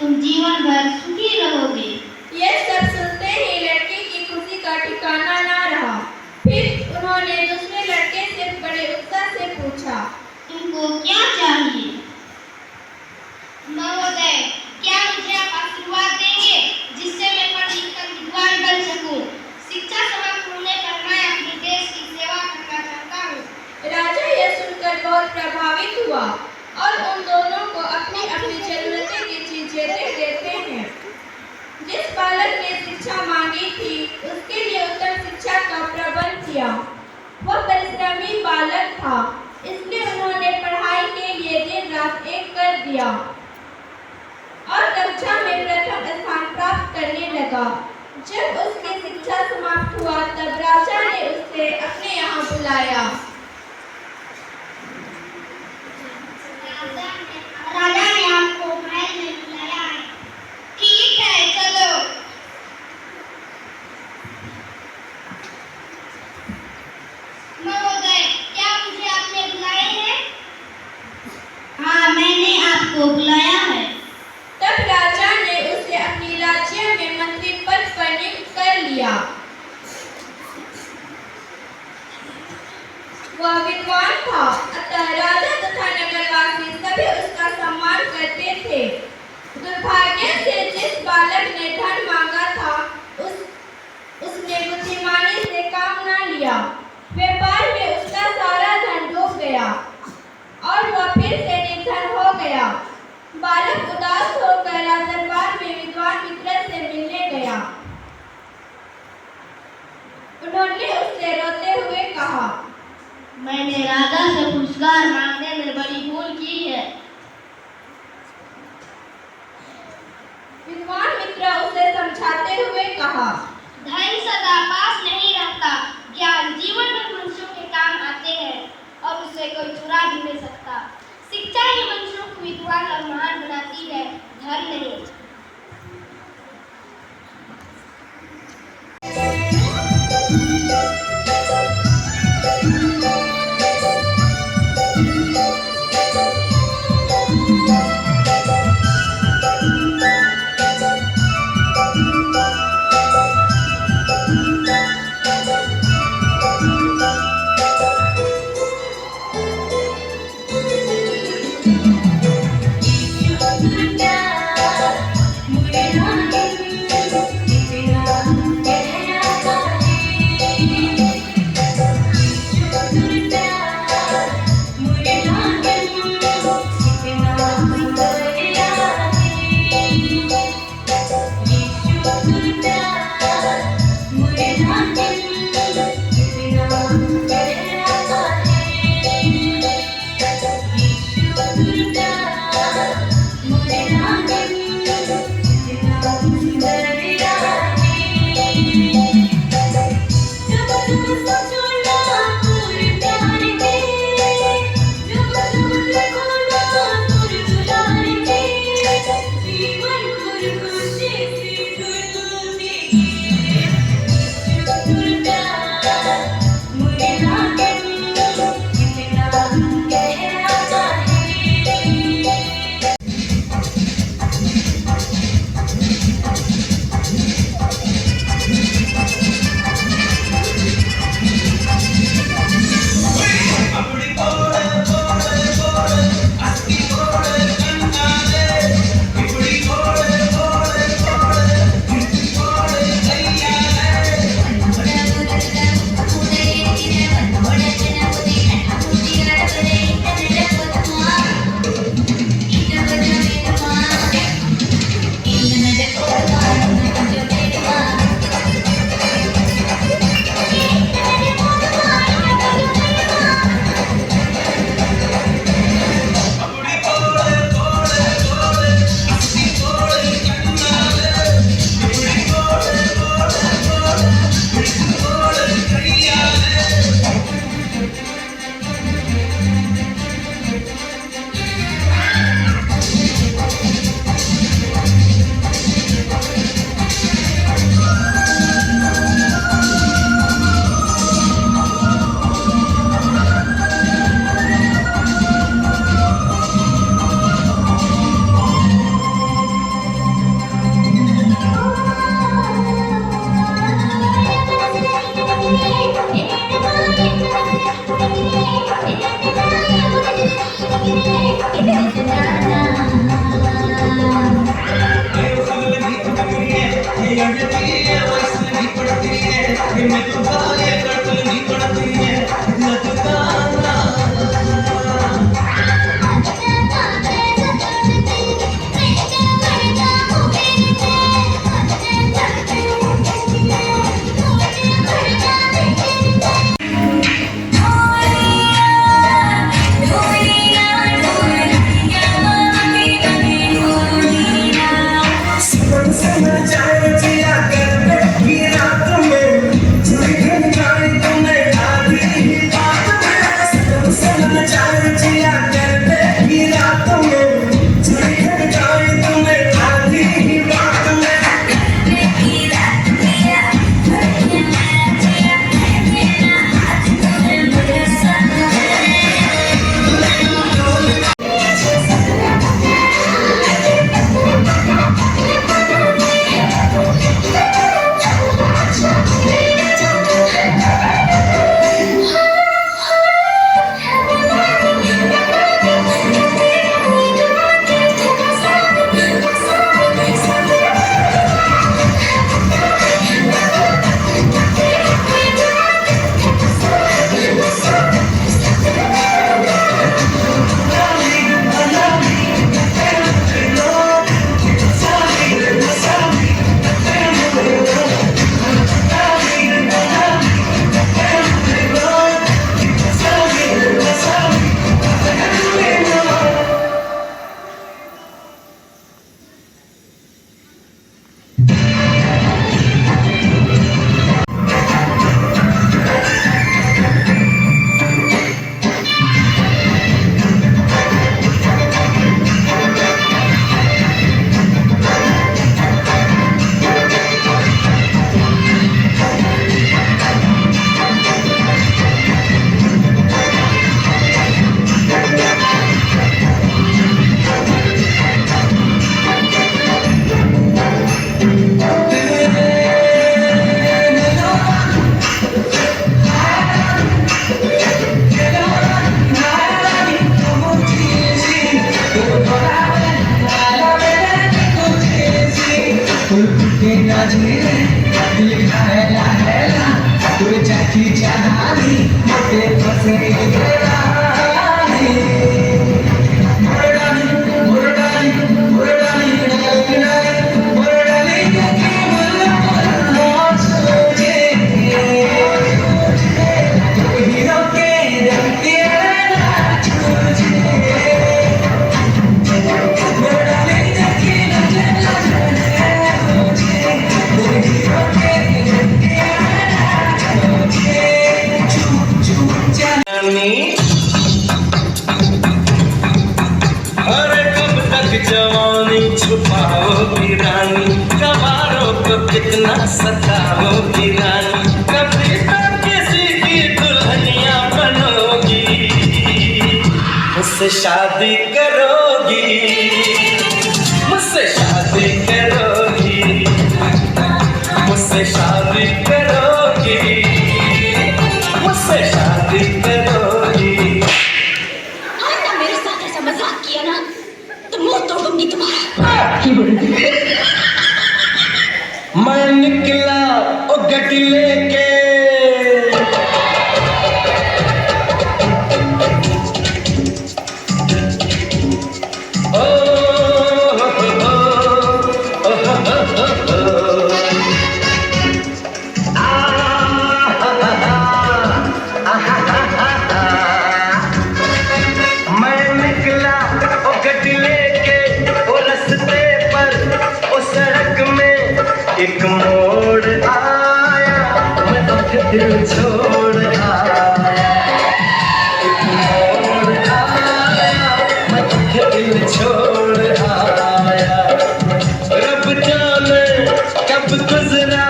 तुम जीवन भर सुखी रहोगे। यह सब सुनते ही लड़की की खुशी का ठिकाना ना रहा। फिर उन्होंने दूसरे लड़के से बड़े उत्साह से पूछा, तुमको क्या चाहिए? महोदय, क्या मुझे आप आशीर्वाद देंगे जिससे मैं पढ़ लिख कर विद्वान बन सकूं? शिक्षा समाप्त होने पर मैं अपने देश की सेवा करना चाहता हूँ। राजा यह सुनकर बहुत प्रभावित हुआ और उन दोनों को अपनी अपनी जरूरतें की चीजें दे देते हैं। जिस बालक ने शिक्षा मांगी थी उसके लिए उत्तम शिक्षा का प्रबंध किया। वह परिश्रमी बालक था, इसलिए उन्होंने पढ़ाई के लिए दिन रात एक कर दिया और कक्षा में प्रथम स्थान प्राप्त करने लगा। जब उसकी शिक्षा समाप्त हुआ तब राजा ने उसे अपने यहाँ बुलाया। राजा ने आपको महल में बुलाया है। ठीक है, चलो। महोदय, क्या मुझे आपने बुलाया है? हाँ, मैंने आपको बुलाया है। तब राजा ने उसे अपनी राज्य में मंत्री पद पर नियुक्त कर लिया। वह विद्वान था, अतः राजा तथा नगरवासी सभी उसका सम्मान करते थे। दुर्भाग्य से जिस बालक ने धन मांगा था उसने बुद्धिमानी से काम न लिया। व्यापार में उसका सारा धन डूब गया और वह फिर से निर्धन हो गया। बालक उदास होकर राजदरबार में विद्वान मित्र से मिलने गया। उन्होंने उससे रोते हुए कहा, मैंने राजा से पुरस्कार मांगने में बड़ी भूल की है। विद्वान मित्र उसे समझाते हुए कहा, धन सदा पास नहीं रहता। ज्ञान जीवन में मनुष्यों के काम आते हैं और उसे कोई चुरा भी नहीं सकता। शिक्षा ही मनुष्यों को विद्वान और महान बनाती है, धन नहीं। जीवन में तू गाय करतनी पड़ती है लटकाना अरे कब तक जवानी छुपाओगी रानी कबारों को कितना सताओगी रानी कभी तक किसी की दुल्हनिया बनोगी मुझसे शादी करोगी मुझसे शादी करोगी मुझसे शादी करोगी मुझसे शादी करोगी आइंदा मेरे साथ ऐसा मजाक किया ना तो मुंह तोड़ूंगी तुम्हारा। मैं निकला ओ गड्डी लेके ओ मैं निकला ओ गड्डी लेके ओ रस्ते पर ओ सड़क में एक मोड़ आया मैं तो दिल छोड़ आया एक मोड़ आया मैं तो दिल छोड़ आया रब जाने कब गुजरा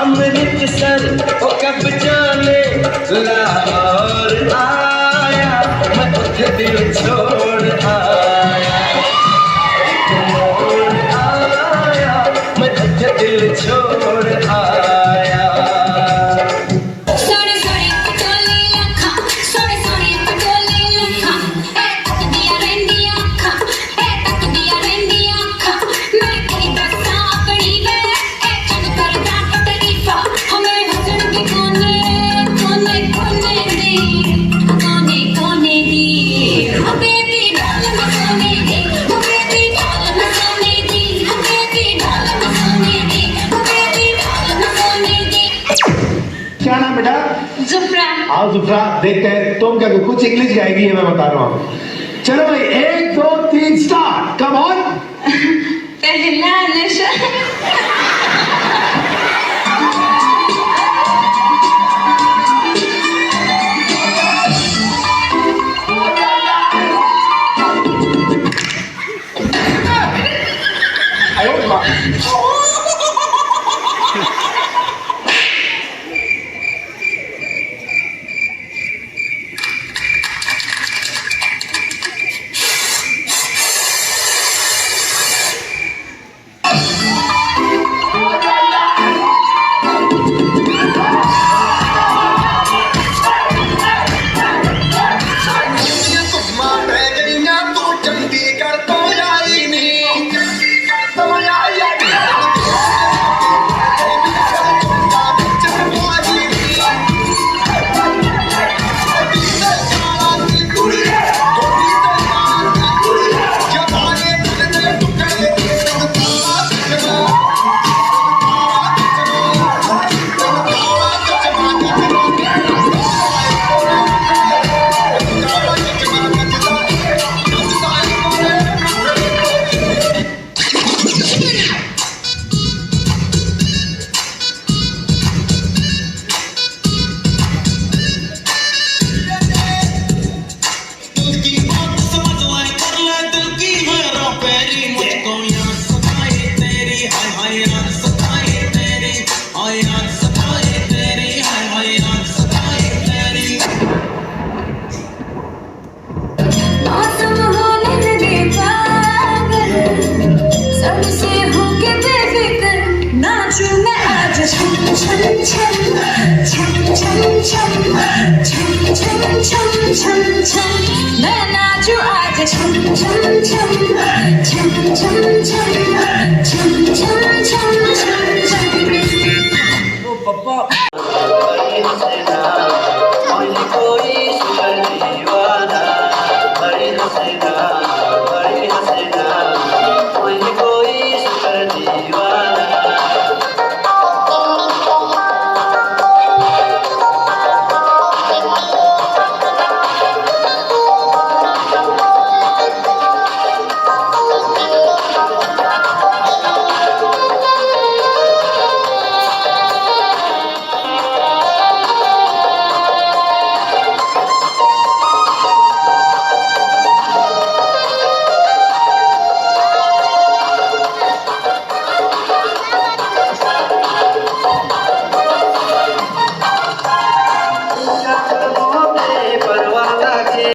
अमृतसर ओ कब जाने लाहौर आया मैं तो दिल छोड़ आया एक मोड़ आया मैं तो दिल छोड़ आया। बेटा? जुफ्रा। आओ जुफ्रा, देखते हैं तुम क्या कुछ इंग्लिश गाएगी, ये मैं बता रहा हूँ। चलो भाई, 1 2 3 स्टार्ट, कम ऑन। पहला नशा। मैं नाचू आज छम छम छम छम छम छम छम छम छम छम छम।